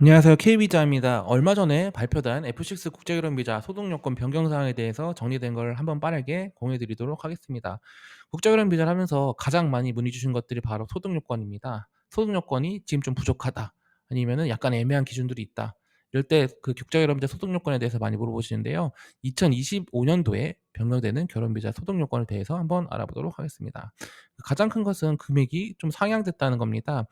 안녕하세요. K비자입니다. 얼마 전에 발표된 F6 국제결혼 비자 소득 요건 변경 사항에 대해서 정리된 걸 한번 빠르게 공유해 드리도록 하겠습니다. 국제결혼 비자를 하면서 가장 많이 문의 주신 것들이 바로 소득 요건입니다. 소득 요건이 지금 좀 부족하다. 아니면은 약간 애매한 기준들이 있다. 이럴 때 그 국제결혼 비자 소득 요건에 대해서 많이 물어보시는데요. 2025년도에 변경되는 결혼 비자 소득 요건에 대해서 한번 알아보도록 하겠습니다. 가장 큰 것은 금액이 좀 상향됐다는 겁니다.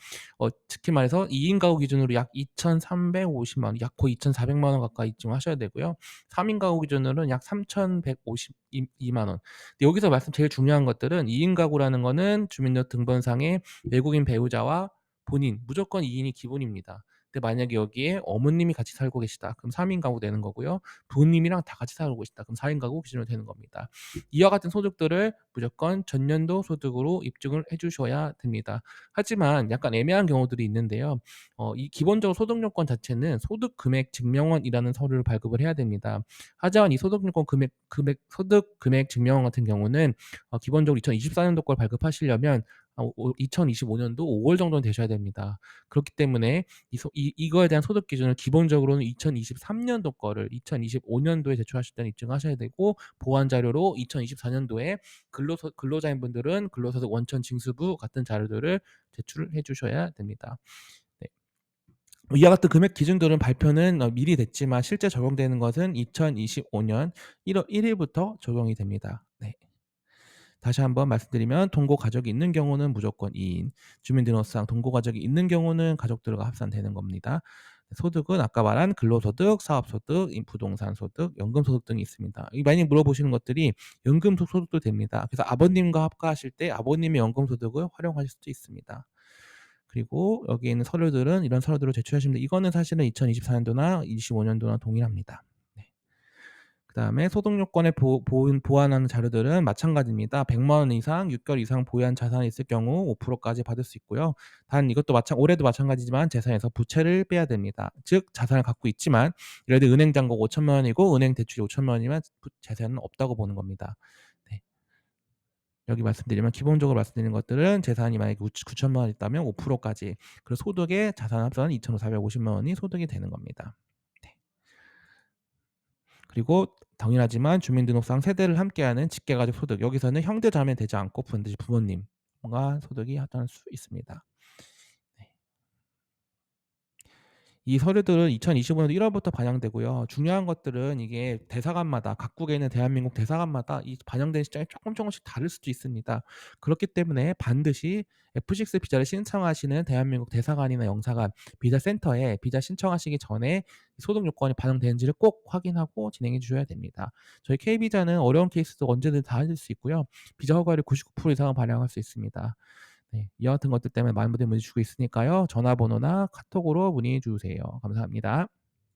특히 말해서 2인 가구 기준으로 약 2,350만 원, 약 거의 2,400만 원 가까이 입증하셔야 되고요. 3인 가구 기준으로는 약 3,152만 원. 근데 여기서 제일 중요한 것들은 2인 가구라는 거는 주민등록등본상에 외국인 배우자와 본인 무조건 2 인이 기본입니다. 근데 만약에 여기에 어머님이 같이 살고 계시다. 그럼 3인 가구 되는 거고요. 부모님이랑 다 같이 살고 계시다. 그럼 4인 가구 기준으로 되는 겁니다. 이와 같은 소득들을 무조건 전년도 소득으로 입증을 해 주셔야 됩니다. 하지만 약간 애매한 경우들이 있는데요. 이 기본적으로 소득 요건 자체는 소득 금액 증명원이라는 서류를 발급을 해야 됩니다. 하지만 이 소득 요건 소득 금액 증명원 같은 경우는 기본적으로 2024년도 걸 발급하시려면 2025년도 5월 정도는 되셔야 됩니다. 그렇기 때문에 이거에 대한 소득 기준을 기본적으로는 2023년도 거를 2025년도에 제출하실 때는 입증하셔야 되고, 보완 자료로 2024년도에 근로자인 분들은 근로소득 원천 징수부 같은 자료들을 제출해 주셔야 됩니다. 네. 이와 같은 금액 기준들은 발표는 미리 됐지만 실제 적용되는 것은 2025년 1월 1 일부터 적용이 됩니다. 네. 다시 한번 말씀드리면 동거 가족이 있는 경우는 무조건 2 인, 주민등록상 동거 가족이 있는 경우는 가족들과 합산되는 겁니다. 소득은 아까 말한 근로소득, 사업소득, 부동산 소득, 연금소득 등이 있습니다. 이 많이 물어보시는 것들이 연금소득도 됩니다. 그래서 아버님과 합가하실 때 아버님의 연금소득을 활용하실 수도 있습니다. 그리고 여기에 있는 서류들은 이런 서류들을 제출하시면 됩니다. 이거는 사실은 2024년도나 25년도나 동일합니다. 네. 그다음에 소득 요건에 보완하는 자료들은 마찬가지입니다. 100만 원 이상 6개월 이상 보유한 자산이 있을 경우 5%까지 받을 수 있고요. 단 이것도 올해도 마찬가지지만 재산에서 부채를 빼야 됩니다. 즉 자산을 갖고 있지만 예를 들어 은행 잔고가 5천만 원이고 은행 대출이 5천만 원이면 재산은 없다고 보는 겁니다. 네. 여기 말씀드리면 기본적으로 말씀드리는 것들은 재산이 만약에 9천만 원 있다면 5%까지, 그리고 소득의 자산 합산 2,450만 원이 소득이 되는 겁니다. 네. 그리고 당연하지만 주민등록상 세대를 함께하는 직계가족 소득, 여기서는 형제 자매 되지 않고 반드시 부모님과 소득이 합산할 수 있습니다. 네. 이 서류들은 2025년도 1 월부터 반영되고요. 중요한 것들은 이게 대사관마다, 각국에 있는 대한민국 대사관마다 이 반영되는 시점이 조금씩 다를 수도 있습니다. 그렇기 때문에 반드시 F6 비자를 신청하시는 대한민국 대사관이나 영사관 비자 센터에 비자 신청하시기 전에 소득 요건이 반영되는지를 꼭 확인하고 진행해 주셔야 됩니다. 저희 K비자는 어려운 케이스도 언제든 다 해줄 수 있고요. 비자 허가율이 99% 이상은 발행할 수 있습니다. 네. 이와 같은 것들 때문에 많은 분들이 문의 주고 있으니까요. 전화번호나 카톡으로 문의 주세요. 감사합니다.